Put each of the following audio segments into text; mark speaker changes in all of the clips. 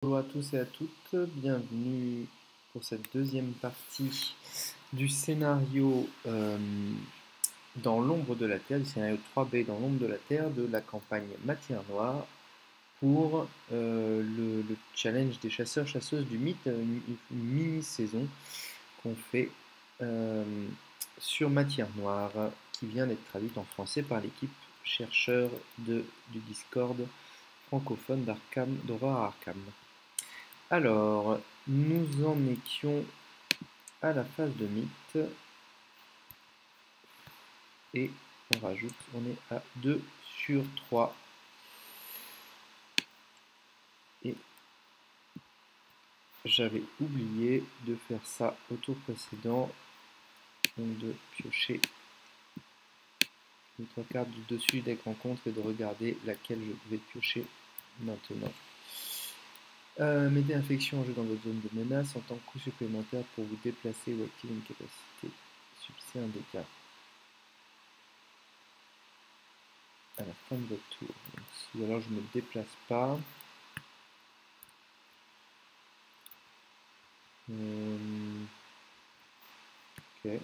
Speaker 1: Bonjour à tous et à toutes, bienvenue pour cette deuxième partie du scénario dans l'ombre de la Terre, du scénario 3B dans l'ombre de la Terre de la campagne Matière Noire pour le challenge des chasseurs-chasseuses du mythe, une mini-saison qu'on fait sur Matière Noire qui vient d'être traduite en français par l'équipe chercheur du Discord francophone d'Aurore Arkham. Alors, nous en étions à la phase de mythe et on rajoute, on est à 2 sur 3 et j'avais oublié de faire ça au tour précédent, donc de piocher les 3 cartes du dessus du deck rencontre et de regarder laquelle je vais piocher maintenant. Mettez infection en jeu dans votre zone de menace en tant que coup supplémentaire pour vous déplacer ou activer une capacité. Subissez un dégât à la fin de votre tour. Donc, ou alors je ne me déplace pas. Ok.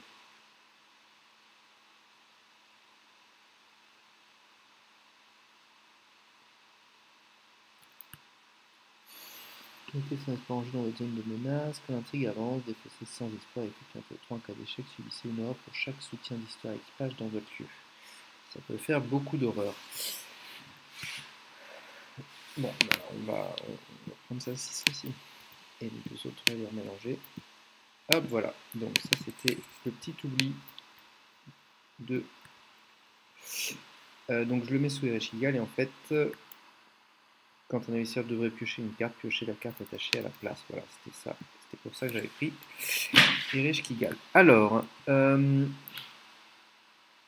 Speaker 1: Mettez son espoir en jeu dans votre zone de menace. Quand l'intrigue avance, défaussez sans espoir et effectuez un peu 3 en cas d'échec. Subissez une horreur pour chaque soutien d'histoire équipage dans votre lieu. Ça peut faire beaucoup d'horreur. Bon, on va prendre ça 6 aussi. Et les deux autres, on va les remélanger. Hop, voilà. Donc ça, c'était le petit oubli de... donc je le mets sous Erechigal et en fait, quand un investisseur devrait piocher une carte, piocher la carte attachée à la place. Voilà, c'était ça. C'était pour ça que j'avais pris Erechigal. Alors, donc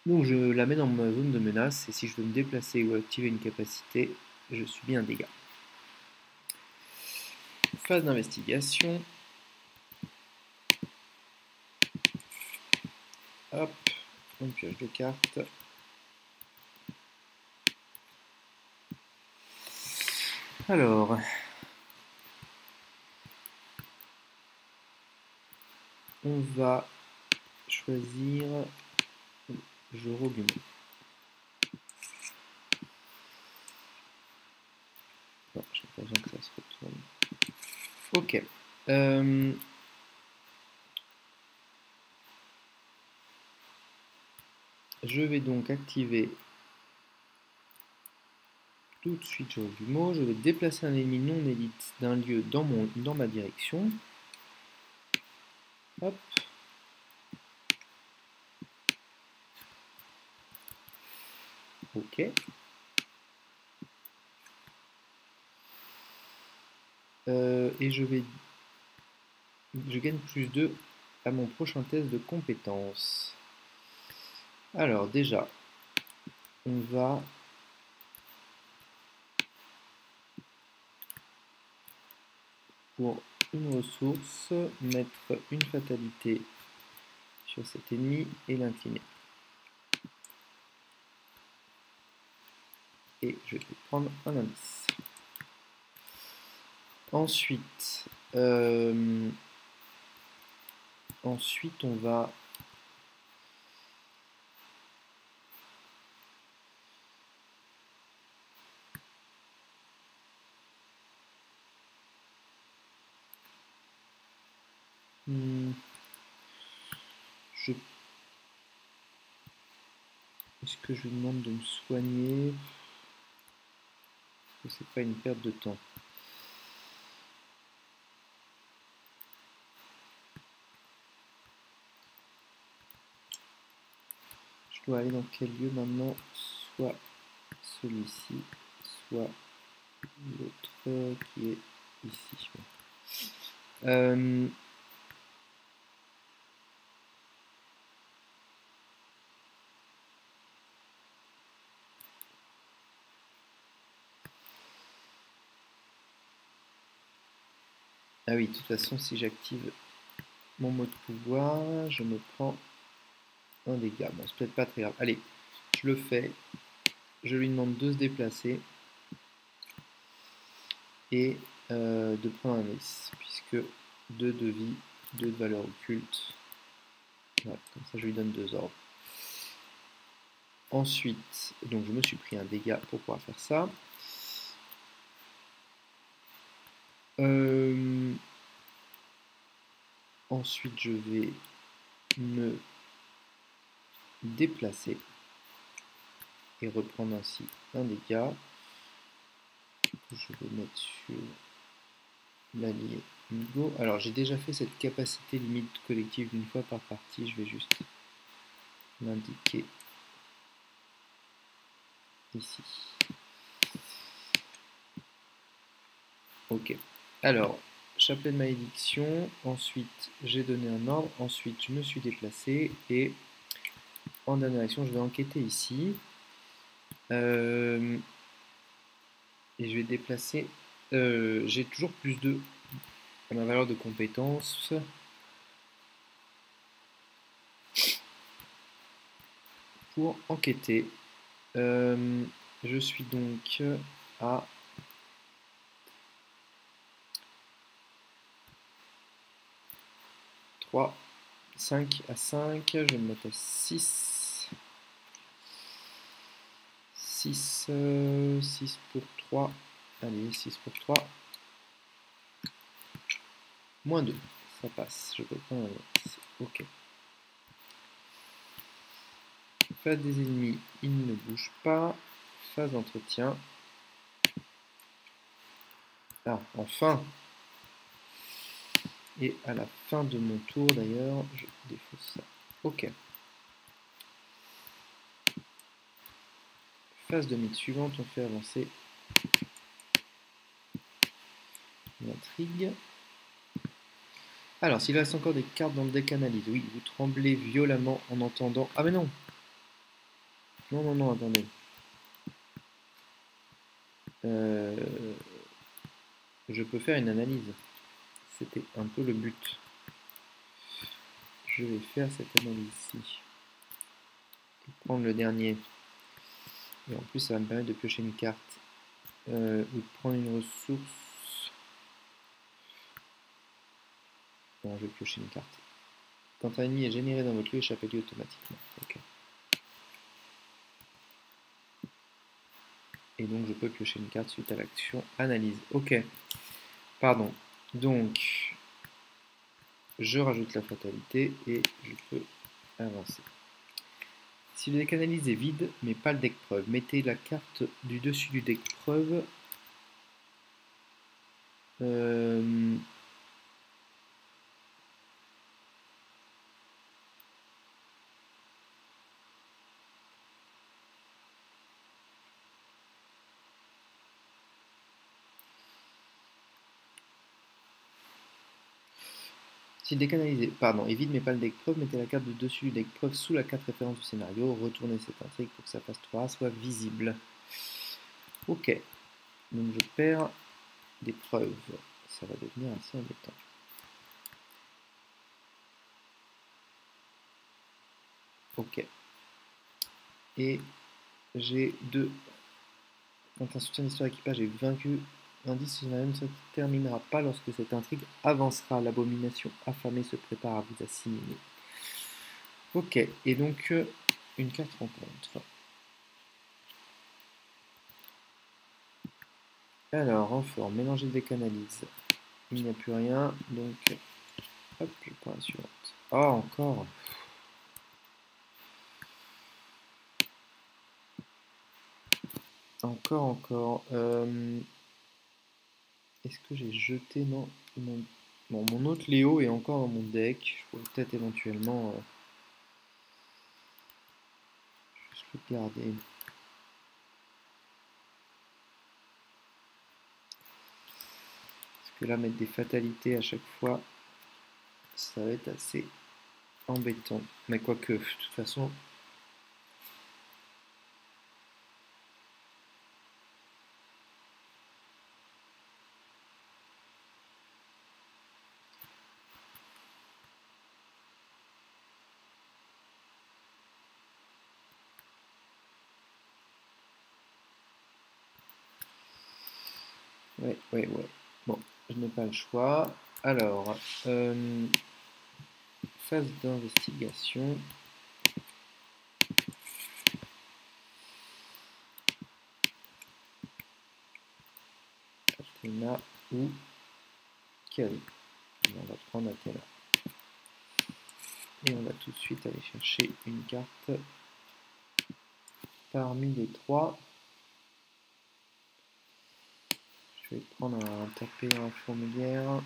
Speaker 1: je la mets dans ma zone de menace et si je veux me déplacer ou activer une capacité, je subis un dégât. Phase d'investigation. Hop, on pioche deux cartes. Alors, on va choisir Jorogumo. Non, j'ai pas besoin que ça se retourne. Ok. Je vais donc activer tout de suite Jorogumo. Je vais déplacer un ennemi non élite d'un lieu dans ma direction. Hop. Ok. Et je gagne plus 2 à mon prochain test de compétences. Alors déjà, on va pour une ressource mettre une fatalité sur cet ennemi et l'incliner. Et je vais prendre un indice. Ensuite, on va est-ce que je lui demande de me soigner? Est-ce que c'est pas une perte de temps? Je dois aller dans quel lieu maintenant? Soit celui-ci, soit l'autre qui est ici. Ah oui, de toute façon, si j'active mon mot de pouvoir, je me prends un dégât. Bon, c'est peut-être pas très grave. Allez, je le fais. Je lui demande de se déplacer. Et de prendre un indice, puisque 2 de vie, 2 de valeur occulte. Voilà, comme ça je lui donne 2 ordres. Ensuite, donc je me suis pris un dégât pour pouvoir faire ça. Ensuite, je vais me déplacer et reprendre ainsi un dégât. Je vais mettre sur l'allié Migo. Alors, j'ai déjà fait cette capacité limite collective d'une fois par partie. Je vais juste l'indiquer ici. Ok. Alors, chapelet de malédiction. Ensuite, j'ai donné un ordre. Ensuite, je me suis déplacé. Et en dernière action, je vais enquêter ici. Et je vais déplacer. J'ai toujours plus 2 à ma valeur de compétence. Pour enquêter. Je suis donc à 3, 5 à 5, je vais me mettre à 6. 6, 6 pour 3. Allez, 6 pour 3. Moins 2, ça passe. Je peux prendre un autre. Ok. Phase des ennemis, ils ne bougent pas. Phase d'entretien. Ah, enfin. Et à la fin de mon tour, d'ailleurs, je défausse ça. Ok. Phase de mythe suivante, on fait avancer l'intrigue. Alors, s'il reste encore des cartes dans le deck analyse, oui, vous tremblez violemment en entendant... Ah mais non. Non, non, non, attendez. Je peux faire une analyse. C'était un peu le but. Je vais faire cette analyse-ci. Prendre le dernier. Et en plus, ça va me permettre de piocher une carte. Ou de prendre une ressource. Non, je vais piocher une carte. Quand un ennemi est généré dans votre lieu, échappez-lui automatiquement. Ok. Et donc, je peux piocher une carte suite à l'action analyse. Ok. Pardon. Donc, je rajoute la fatalité et je peux avancer. Si le deck analyse est vide, mais pas le deck preuve, mettez la carte du dessus du deck preuve. Si le deck analysé, pardon, est vide mais pas le deck preuve, mettez la carte du dessus du deck preuve sous la carte référence du scénario. Retournez cette intrigue pour que sa phase 3 soit visible. Ok. Donc je perds des preuves. Ça va devenir assez embêtant. Ok. Et j'ai 2. Quand un soutien d'histoire équipage est vaincu, l'indice scénario ne se terminera pas lorsque cette intrigue avancera. L'abomination affamée se prépare à vous assimiler. Ok, et donc une carte rencontre. Alors, renfort, mélanger des canalises. Il n'y a plus rien, donc hop, je prends la suivante. Oh, encore. Encore. Est-ce que j'ai jeté? Non. Bon, mon autre Léo est encore dans mon deck. Je pourrais peut-être éventuellement juste le garder. Parce que là, mettre des fatalités à chaque fois, ça va être assez embêtant. Mais quoique, de toute façon... Ouais. Bon, je n'ai pas le choix. Alors, phase d'investigation. Athéna ou Kali. On va prendre Athéna. Et on va tout de suite aller chercher une carte parmi les trois. Je vais prendre un tapé en fourmilière.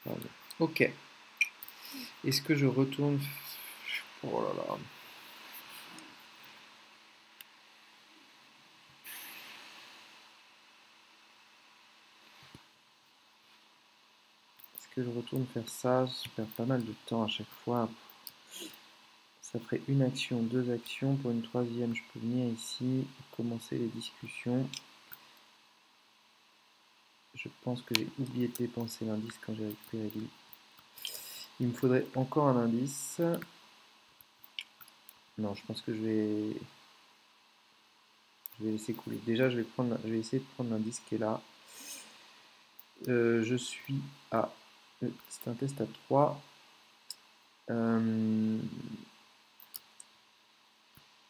Speaker 1: Pardon. Ok. Est-ce que je retourne... Oh là là. Est-ce que je retourne faire ça? Je perds pas mal de temps à chaque fois. Ça ferait une action, deux actions. Pour une troisième, je peux venir ici et commencer les discussions. Je pense que j'ai oublié de dépenser l'indice quand j'ai récupéré lui. Il me faudrait encore un indice. Non, je pense que je vais laisser couler. Déjà, je vais essayer de prendre l'indice qui est là. Je suis à... C'est un test à 3.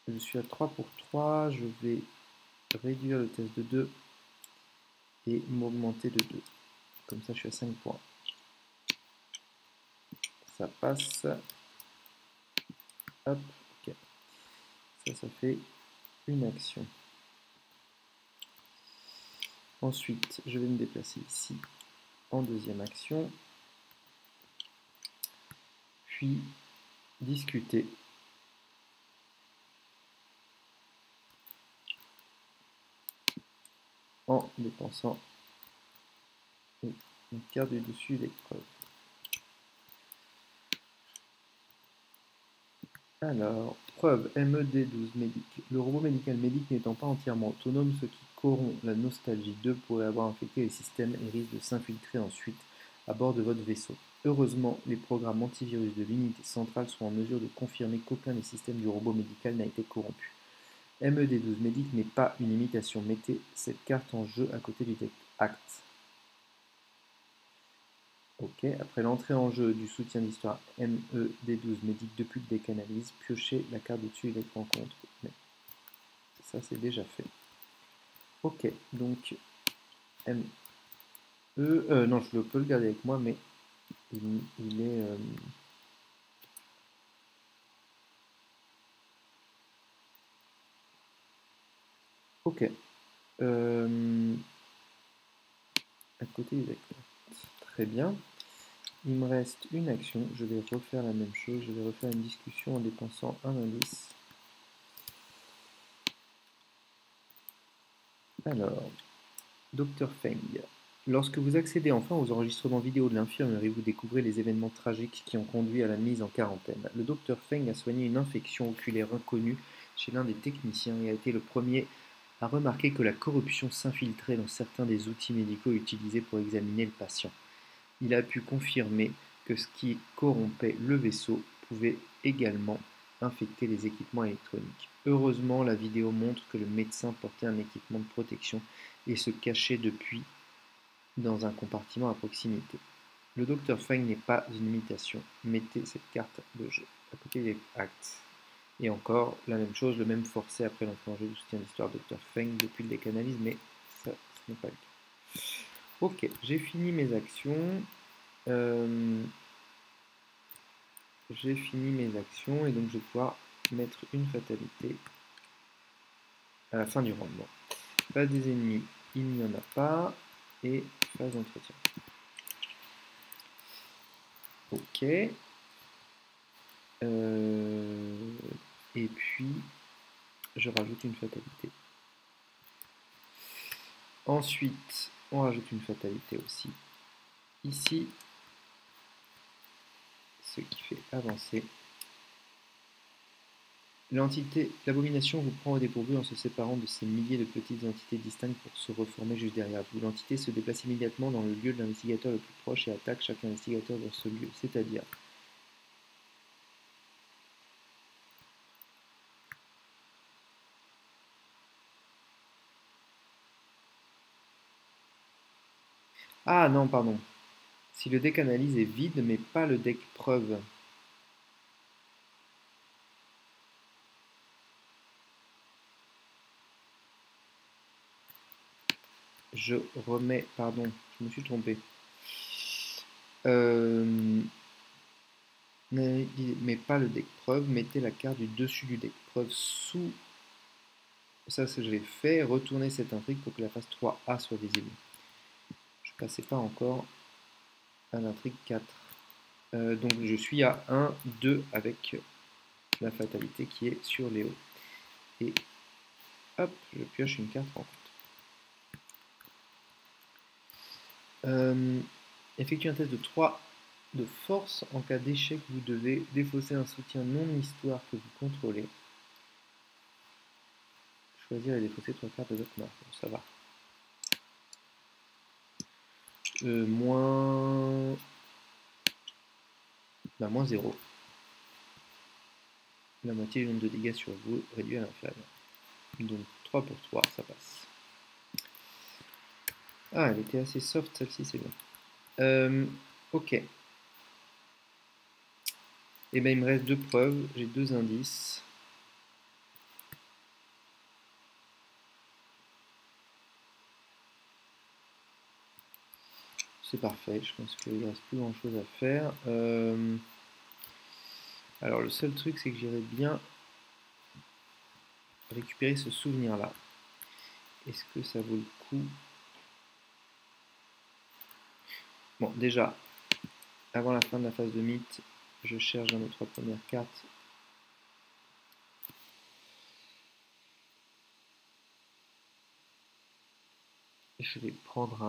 Speaker 1: Je suis à 3 pour 3. Je vais réduire le test de 2 et m'augmenter de 2. Comme ça, je suis à 5 points. Ça passe. Hop, ok. Ça fait une action. Ensuite, je vais me déplacer ici en deuxième action. Puis, discuter. En dépensant une carte du dessus l'épreuve. Alors, preuve MED12 médic. Le robot médical médic n'étant pas entièrement autonome, ce qui corrompt la nostalgie 2 pourrait avoir infecté les systèmes et risque de s'infiltrer ensuite à bord de votre vaisseau. Heureusement, les programmes antivirus de l'unité centrale sont en mesure de confirmer qu'aucun des systèmes du robot médical n'a été corrompu. MED12 médic n'est pas une imitation. Mettez cette carte en jeu à côté du texte Acte. Ok, après l'entrée en jeu du soutien d'histoire MED12 médic depuis le décanalyse, piochez la carte au-dessus de l'écran contre. Mais ça c'est déjà fait. Ok, donc ME, non je peux le garder avec moi, mais il est... Ok. À côté des actes. Très bien. Il me reste une action, je vais refaire la même chose, je vais refaire une discussion en dépensant un indice. Alors, Dr Feng. Lorsque vous accédez enfin aux enregistrements vidéo de l'infirmerie, vous découvrez les événements tragiques qui ont conduit à la mise en quarantaine. Le Dr Feng a soigné une infection oculaire inconnue chez l'un des techniciens et a été le premier à remarquer que la corruption s'infiltrait dans certains des outils médicaux utilisés pour examiner le patient. Il a pu confirmer que ce qui corrompait le vaisseau pouvait également infecter les équipements électroniques. Heureusement, la vidéo montre que le médecin portait un équipement de protection et se cachait depuis dans un compartiment à proximité. Le Dr Feng n'est pas une imitation. Mettez cette carte de jeu à côté des actes. Et encore, la même chose, le même forcé après l'entrée en jeu du soutien d'histoire Dr Feng depuis le décanalise, mais ça, ce n'est pas le cas. Ok, j'ai fini mes actions. J'ai fini mes actions et donc je vais pouvoir mettre une fatalité à la fin du round. Bon. Phase des ennemis, il n'y en a pas. Et phase d'entretien. Ok. Et puis, je rajoute une fatalité. Ensuite, on rajoute une fatalité aussi ici, ce qui fait avancer. L'entité, l'abomination vous prend au dépourvu en se séparant de ces milliers de petites entités distinctes pour se reformer juste derrière vous. L'entité se déplace immédiatement dans le lieu de l'investigateur le plus proche et attaque chaque investigateur dans ce lieu, c'est-à-dire Ah non, pardon. Si le deck analyse est vide, mais pas le deck preuve. Je remets, pardon, je me suis trompé. Euh, mais pas le deck preuve, mettez la carte du dessus du deck preuve sous. Ça, c'est ce que j'ai fait. Retournez cette intrigue pour que la phase 3A soit visible. Je ne passais pas encore à l'intrigue 4. Donc je suis à 1, 2 avec la fatalité qui est sur Léo. Et hop, je pioche une carte rencontre. Effectuez un test de 3 de force. En cas d'échec, vous devez défausser un soutien non-histoire que vous contrôlez. Choisir et défausser 3 cartes de votre main. Bon, ça va. Moins... Bah, moins 0. La moitié du nombre de dégâts sur vous réduit à l'inférieur. Donc 3 pour 3, ça passe. Ah, elle était assez soft celle-ci, c'est bien. Ok. Et ben il me reste 2 preuves, j'ai 2 indices. C'est parfait, je pense qu'il ne reste plus grand chose à faire. Alors le seul truc c'est que j'irais bien récupérer ce souvenir là. Est-ce que ça vaut le coup? Bon déjà, avant la fin de la phase de mythe, je cherche dans mes 3 premières cartes. Je vais prendre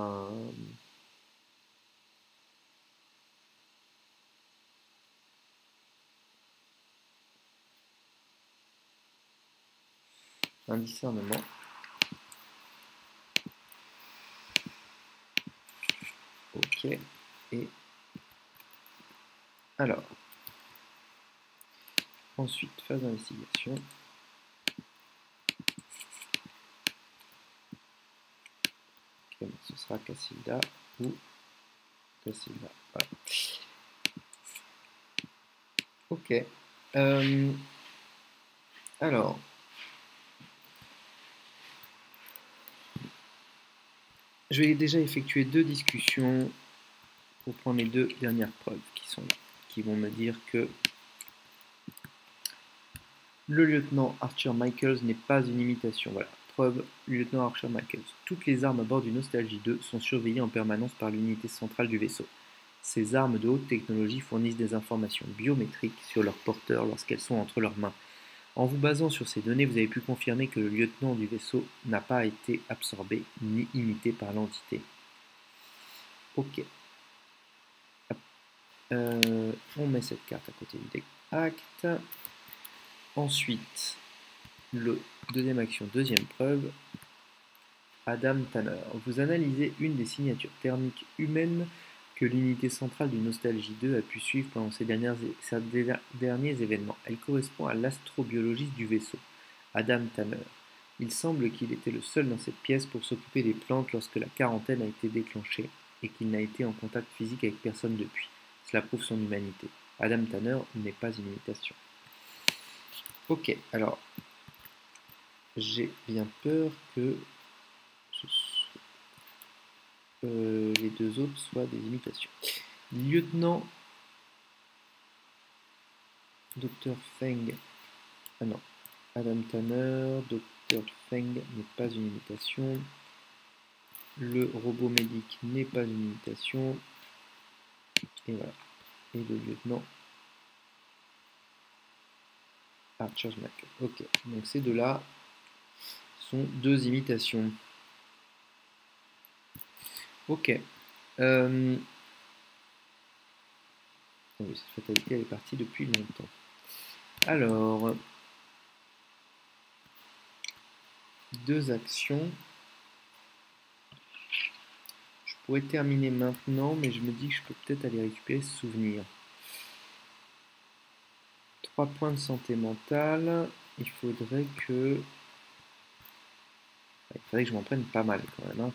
Speaker 1: un discernement. Ok. Et alors, ensuite, phase d'investigation. Ok, ce sera Cassilda ou Cassilda. Voilà. Ok. Alors, je vais déjà effectuer 2 discussions pour prendre les 2 dernières preuves qui sont là, qui vont me dire que le lieutenant Archer Michaels n'est pas une imitation. Voilà, preuve, lieutenant Archer Michaels. Toutes les armes à bord du Nostalgie 2 sont surveillées en permanence par l'unité centrale du vaisseau. Ces armes de haute technologie fournissent des informations biométriques sur leurs porteurs lorsqu'elles sont entre leurs mains. En vous basant sur ces données, vous avez pu confirmer que le lieutenant du vaisseau n'a pas été absorbé ni imité par l'entité. Ok. On met cette carte à côté du deck acte. Ensuite, le deuxième action, deuxième preuve. Adam Tanner. Vous analysez une des signatures thermiques humaines que l'unité centrale du Nostalgie 2 a pu suivre pendant ces derniers événements. Elle correspond à l'astrobiologiste du vaisseau, Adam Tanner. Il semble qu'il était le seul dans cette pièce pour s'occuper des plantes lorsque la quarantaine a été déclenchée et qu'il n'a été en contact physique avec personne depuis. Cela prouve son humanité. Adam Tanner n'est pas une imitation. Ok, alors j'ai bien peur que les deux autres soient des imitations. Lieutenant Dr Feng. Ah non. Adam Tanner, Dr Feng n'est pas une imitation. Le robot médic n'est pas une imitation. Et voilà. Et le lieutenant Archer's Mac. Ok. Donc ces deux-là sont deux imitations. Ok. Oui, cette fatalité elle est partie depuis longtemps. Alors, deux actions. Je pourrais terminer maintenant, mais je me dis que je peux peut-être aller récupérer ce souvenir. 3 points de santé mentale. Il faudrait que je m'en prenne pas mal quand même. Hein.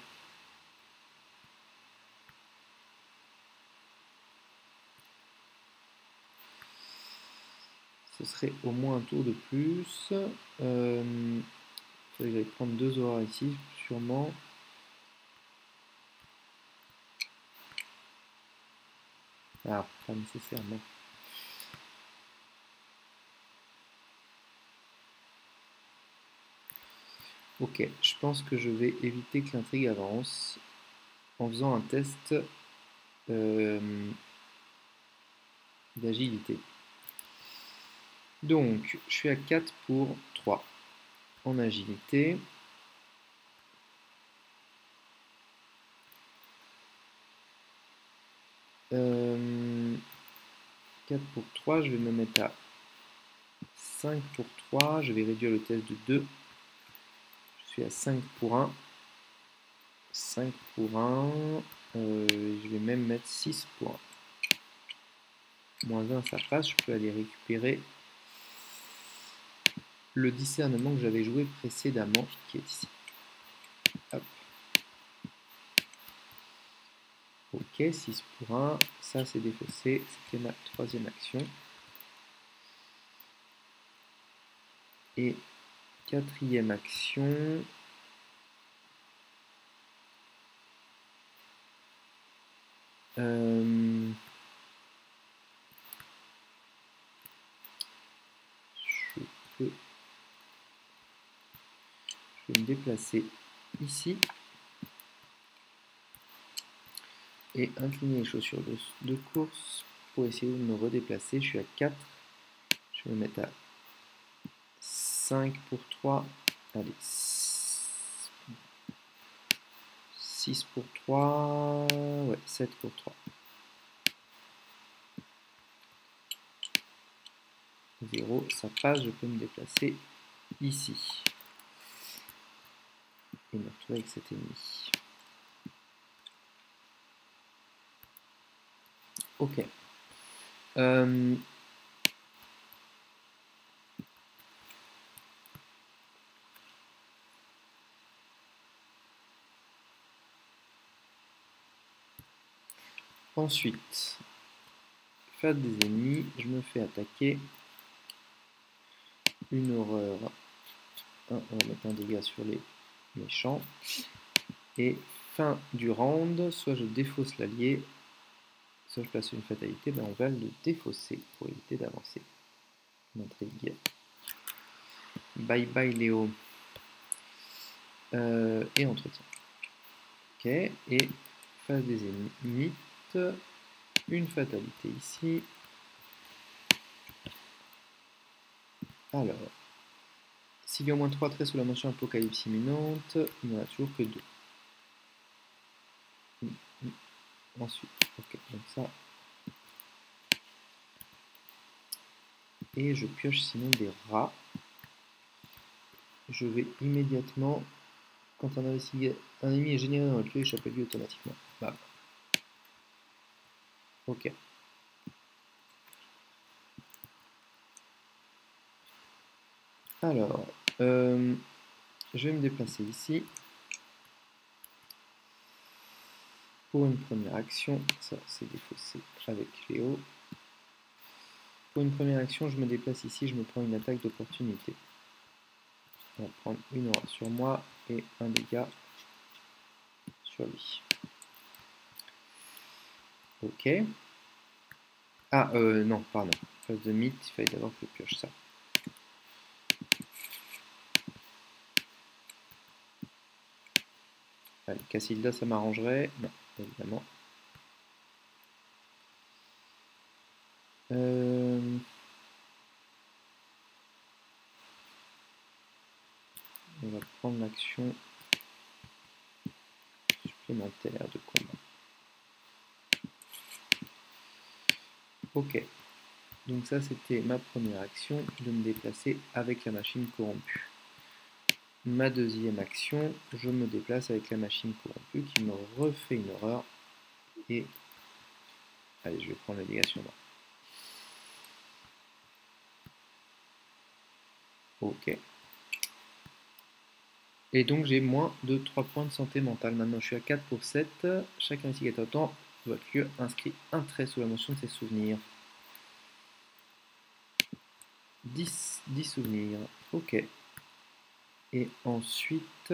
Speaker 1: ce serait au moins un tour de plus. Il faudrait que j'aille prendre 2 horreurs ici, sûrement. Ah, pas nécessairement. Ok, je pense que je vais éviter que l'intrigue avance en faisant un test d'agilité. Donc, je suis à 4 pour 3 en agilité. Euh, 4 pour 3, je vais me mettre à 5 pour 3. Je vais réduire le test de 2. Je suis à 5 pour 1. 5 pour 1. Je vais même mettre 6 pour 1. Moins 1, ça passe. Je peux aller récupérer le discernement que j'avais joué précédemment, qui est ici. Hop. Ok, 6 pour 1. Ça, c'est défaussé. C'était ma troisième action. Et quatrième action. Je vais me déplacer ici et incliner les chaussures de course pour essayer de me redéplacer. Je suis à 4. Je vais me mettre à 5 pour 3. Allez, 6 pour 3. Ouais, 7 pour 3. 0, ça passe. Je peux me déplacer ici et me retrouver avec cet ennemi. Ok. Ensuite, face des ennemis, je me fais attaquer. Une horreur. On va mettre un dégât sur les méchants. Et fin du round, soit je défausse l'allié, soit je place une fatalité, ben on va le défausser pour éviter d'avancer. Intrigue. Bye bye Léo. Et entretien. Ok, et face des ennemis, une fatalité ici. Alors, s'il y a au moins 3 traits sous la mention apocalypse imminente, il n'y en a toujours que 2. Ensuite, ok, donc ça. Et je pioche sinon des rats. Je vais immédiatement, quand un ennemi est généré dans le lieu, échapper lui automatiquement. Bah. Ok. Alors, je vais me déplacer ici. Pour une première action, ça c'est défaussé avec Léo. Pour une première action, je me déplace ici, je me prends une attaque d'opportunité. On va prendre une aura sur moi et un dégât sur lui. Ok. Ah, non, pardon. Phase de mythe, il fallait d'abord que je pioche ça. Allez, Cassilda, ça m'arrangerait. Non, évidemment. On va prendre l'action supplémentaire de combat. Ok. Donc ça, c'était ma première action, de me déplacer avec la machine corrompue. Ma deuxième action, je me déplace avec la machine corrompue qui me refait une horreur. Et allez, je vais prendre la dégâts sur moi. Ok. Et donc j'ai moins de 3 points de santé mentale. Maintenant je suis à 4 pour 7. Chaque investigateur temps de votre lieu inscrit un trait sous la mention de ses souvenirs. 10 souvenirs. Ok. Et ensuite,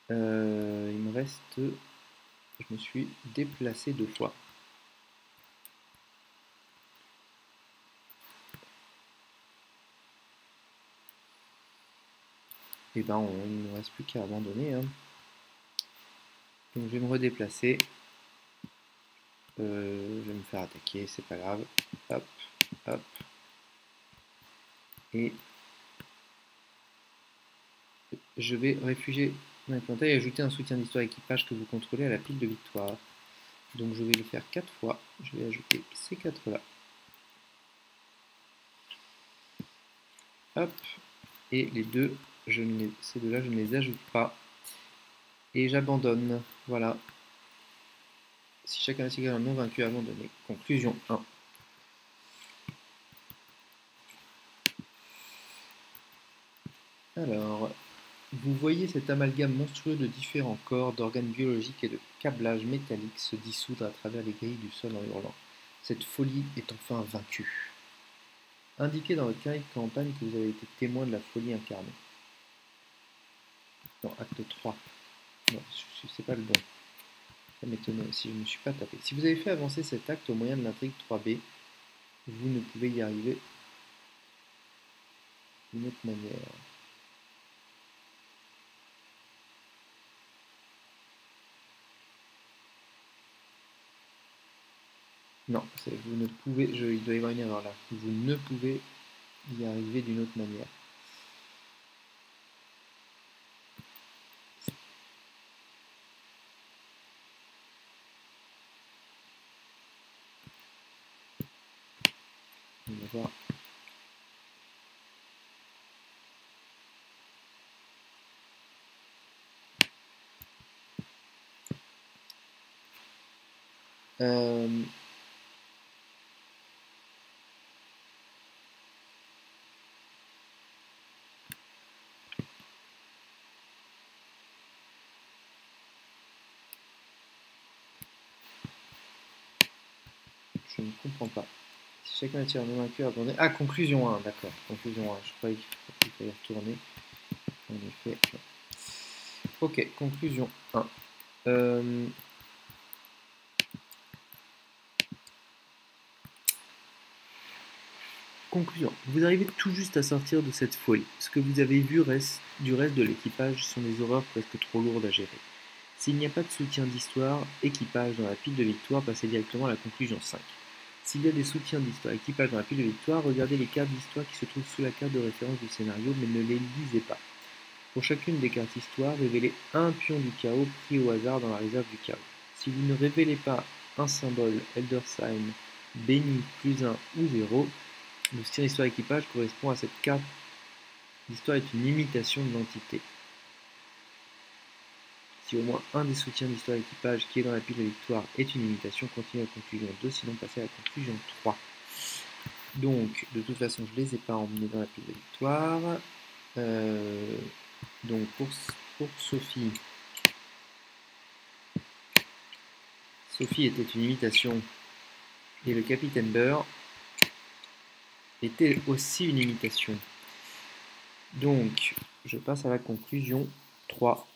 Speaker 1: il me reste... Je me suis déplacé 2 fois. Et ben, il ne me reste plus qu'à abandonner. Hein. Donc je vais me redéplacer. Je vais me faire attaquer, c'est pas grave. Hop, hop. Et je vais réfugier mon inventaire et ajouter un soutien d'histoire équipage que vous contrôlez à la pile de victoire. Donc je vais le faire 4 fois. Je vais ajouter ces 4 là. Hop. Et les deux, ces deux-là, je ne les ajoute pas. Et j'abandonne. Voilà. Si chacun est égal à un non vaincu, abandonné. Conclusion 1. Alors, vous voyez cet amalgame monstrueux de différents corps, d'organes biologiques et de câblages métalliques se dissoudre à travers les grilles du sol en hurlant. Cette folie est enfin vaincue. Indiquez dans votre carnet de campagne que vous avez été témoin de la folie incarnée. Non, acte 3. Non, c'est pas le bon. Ça m'étonnait si je ne me suis pas tapé. Si vous avez fait avancer cet acte au moyen de l'intrigue 3B, vous ne pouvez y arriver d'une autre manière. Non, vous ne pouvez, il doit y avoir une erreur là. Vous ne pouvez y arriver d'une autre manière. On va voir. Euh, je ne comprends pas. Si chacun est tiré vaincu, abandonné. Ah, conclusion 1, d'accord. Conclusion 1. Je croyais qu'il fallait retourner. En effet. Ok, conclusion 1. Conclusion. Vous arrivez tout juste à sortir de cette folie. Ce que vous avez vu du reste de l'équipage sont des horreurs presque trop lourdes à gérer. S'il n'y a pas de soutien d'histoire équipage dans la pile de victoire, passez directement à la conclusion 5. S'il y a des soutiens d'histoire équipage dans la pile de victoire, regardez les cartes d'histoire qui se trouvent sous la carte de référence du scénario, mais ne les lisez pas. Pour chacune des cartes histoire, révélez un pion du chaos pris au hasard dans la réserve du chaos. Si vous ne révélez pas un symbole Elder Sign, béni, +1 ou 0, le soutien d'histoire équipage correspond à cette carte. L'histoire est une imitation de l'entité. Si au moins un des soutiens d'histoire équipage qui est dans la pile de victoire est une imitation, continuez à la conclusion 2, sinon passez à la conclusion 3. Donc, de toute façon, je ne les ai pas emmenés dans la pile de victoire. Donc, pour Sophie, Sophie était une imitation et le capitaine Beurre était aussi une imitation. Donc, je passe à la conclusion 3.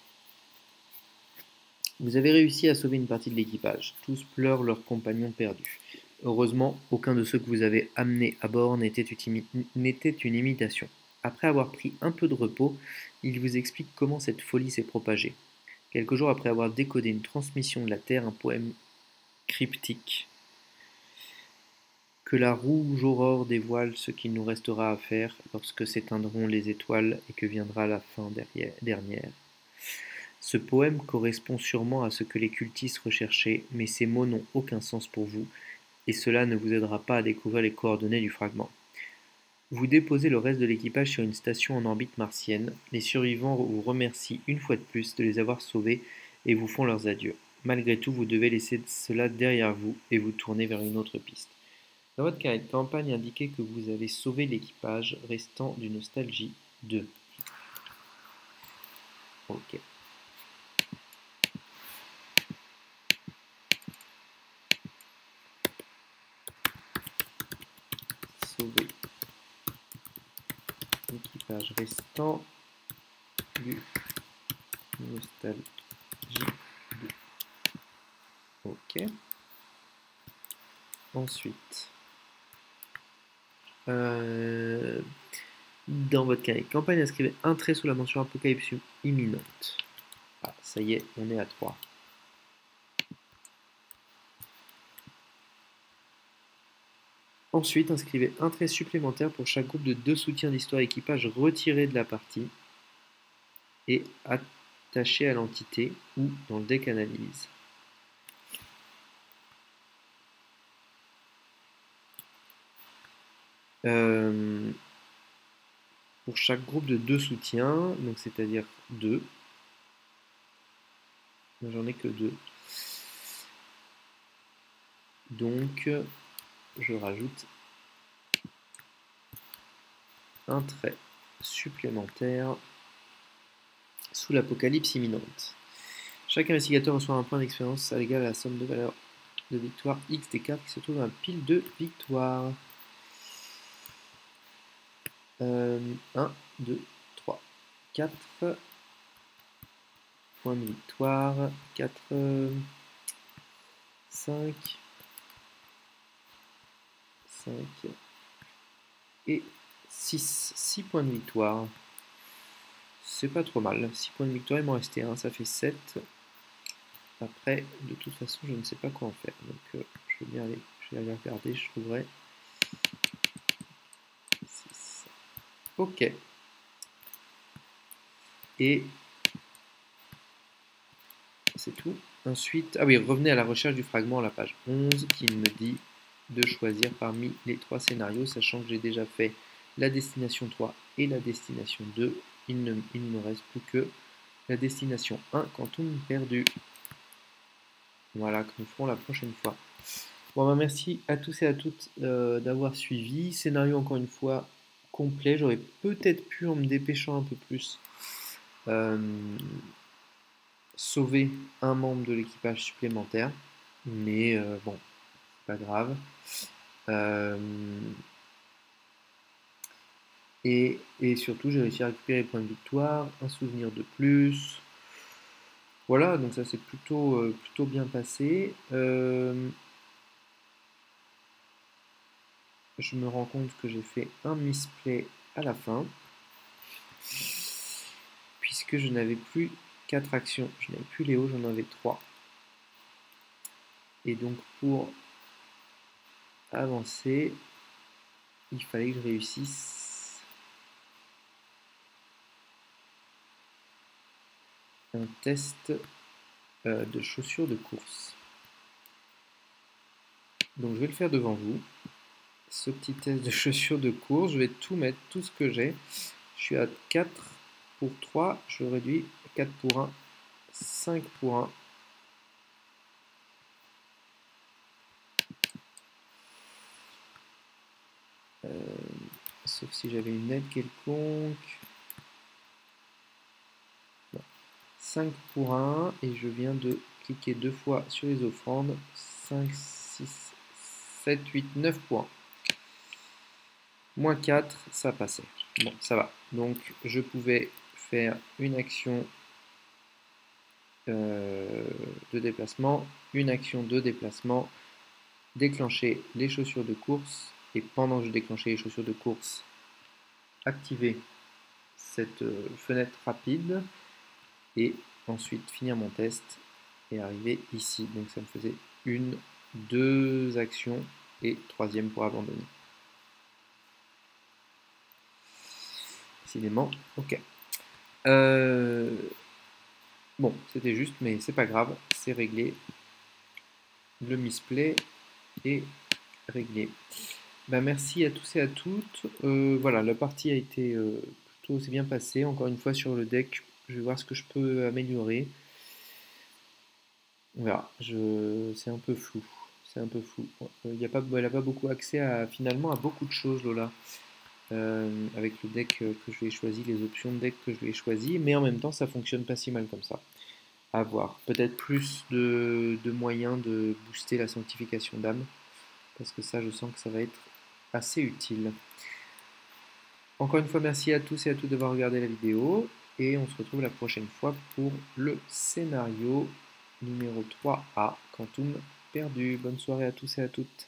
Speaker 1: Vous avez réussi à sauver une partie de l'équipage. Tous pleurent leurs compagnons perdus. Heureusement, aucun de ceux que vous avez amenés à bord n'était une imitation. Après avoir pris un peu de repos, il vous explique comment cette folie s'est propagée. Quelques jours après avoir décodé une transmission de la Terre, un poème cryptique, que la rouge aurore dévoile ce qu'il nous restera à faire lorsque s'éteindront les étoiles et que viendra la fin dernière. Ce poème correspond sûrement à ce que les cultistes recherchaient, mais ces mots n'ont aucun sens pour vous, et cela ne vous aidera pas à découvrir les coordonnées du fragment. Vous déposez le reste de l'équipage sur une station en orbite martienne. Les survivants vous remercient une fois de plus de les avoir sauvés et vous font leurs adieux. Malgré tout, vous devez laisser cela derrière vous et vous tourner vers une autre piste. Dans votre carnet de campagne, indiquez que vous avez sauvé l'équipage restant du Nostalgie 2. Ok. Sauvé. page restant du Nostalgie 2. Ok. Ensuite, dans votre carnet campagne, inscrivez un trait sous la mention apocalypse imminente. Ah, ça y est, on est à 3. Ensuite, inscrivez un trait supplémentaire pour chaque groupe de 2 soutiens d'histoire équipage retirés de la partie et attachés à l'entité ou dans le deck analyse. Pour chaque groupe de 2 soutiens, donc c'est-à-dire 2. J'en ai que 2. Donc, je rajoute un trait supplémentaire sous l'apocalypse imminente. Chaque investigateur reçoit un point d'expérience à l'égal à la somme de valeurs de victoire X des cartes qui se trouvent dans la pile de victoire. 1, 2, 3, 4 points de victoire, 4, 5, 5 et 6. 6 points de victoire. C'est pas trop mal. 6 points de victoire, il m'en restait un, ça fait 7. Après, de toute façon, je ne sais pas quoi en faire. Donc, je vais aller regarder, je trouverai. 6. Ok. Et c'est tout. Ensuite, ah oui, revenez à la recherche du fragment à la page 11 qui me dit de choisir parmi les 3 scénarios, sachant que j'ai déjà fait la destination 3 et la destination 2. Il ne me reste plus que la destination 1, Quantum perdu. Voilà, que nous ferons la prochaine fois. Bon, bah, merci à tous et à toutes d'avoir suivi. Scénario, encore une fois, complet. J'aurais peut-être pu, en me dépêchant un peu plus, sauver un membre de l'équipage supplémentaire. Mais bon, c'est pas grave. Et surtout, j'ai réussi à récupérer les points de victoire, un souvenir de plus. Voilà, donc ça s'est plutôt bien passé. Je me rends compte que j'ai fait un misplay à la fin, puisque je n'avais plus 4 actions. Je n'avais plus Léo, j'en avais 3. Et donc pour avancer, il fallait que je réussisse un test de chaussures de course. Donc je vais le faire devant vous. Ce petit test de chaussures de course, je vais tout mettre, tout ce que j'ai. Je suis à 4 pour 3, je réduis 4 pour 1, 5 pour 1. Sauf si j'avais une aide quelconque. Non. 5 pour 1 et je viens de cliquer 2 fois sur les offrandes. 5, 6, 7, 8, 9 points. Moins 4, ça passait. Bon, ça va. Donc je pouvais faire une action de déplacement, une action de déplacement, déclencher les chaussures de course et pendant que je déclenchais les chaussures de course, activer cette fenêtre rapide et ensuite finir mon test et arriver ici. Donc ça me faisait 1, 2 actions et troisième pour abandonner. Décidément, ok. Bon, c'était juste, mais c'est pas grave, c'est réglé. Le misplay est réglé. Ben, merci à tous et à toutes. Voilà, la partie a été plutôt c'est bien passée. Encore une fois sur le deck, je vais voir ce que je peux améliorer. On verra. C'est un peu flou. C'est un peu flou. Elle n'a pas beaucoup accès finalement à beaucoup de choses, Lola. Avec le deck que je lui ai choisi, les options de deck que je lui ai choisi, mais en même temps ça fonctionne pas si mal comme ça. À voir. Peut-être plus de moyens de booster la sanctification d'âme, parce que ça je sens que ça va être assez utile. Encore une fois, merci à tous et à toutes d'avoir regardé la vidéo et on se retrouve la prochaine fois pour le scénario numéro 3A, Quantum perdu. Bonne soirée à tous et à toutes.